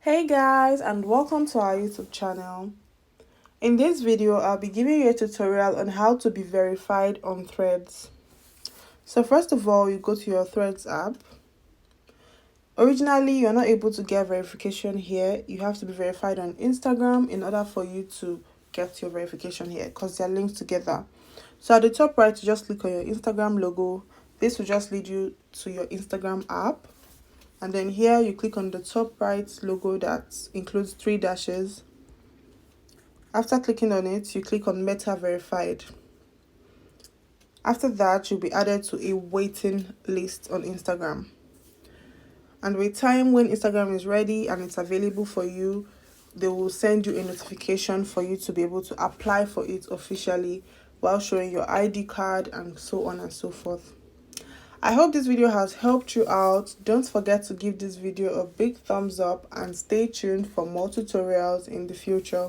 Hey guys, and welcome to our YouTube channel. In this video, I'll be giving you a tutorial on how to be verified on Threads. So first of all, you go to your Threads app. Originally, you're not able to get verification here. You have to be verified on Instagram in order for you to get your verification here because they're linked together. So at the top right, you just click on your Instagram logo. This will just lead you to your Instagram app. And then here you click on the top right logo that includes 3 dashes. After clicking on it, you click on Meta Verified. After that, you'll be added to a waiting list on Instagram. And with time, when Instagram is ready and it's available for you, they will send you a notification for you to be able to apply for it officially while showing your ID card and so on and so forth. I hope this video has helped you out. Don't forget to give this video a big thumbs up and stay tuned for more tutorials in the future.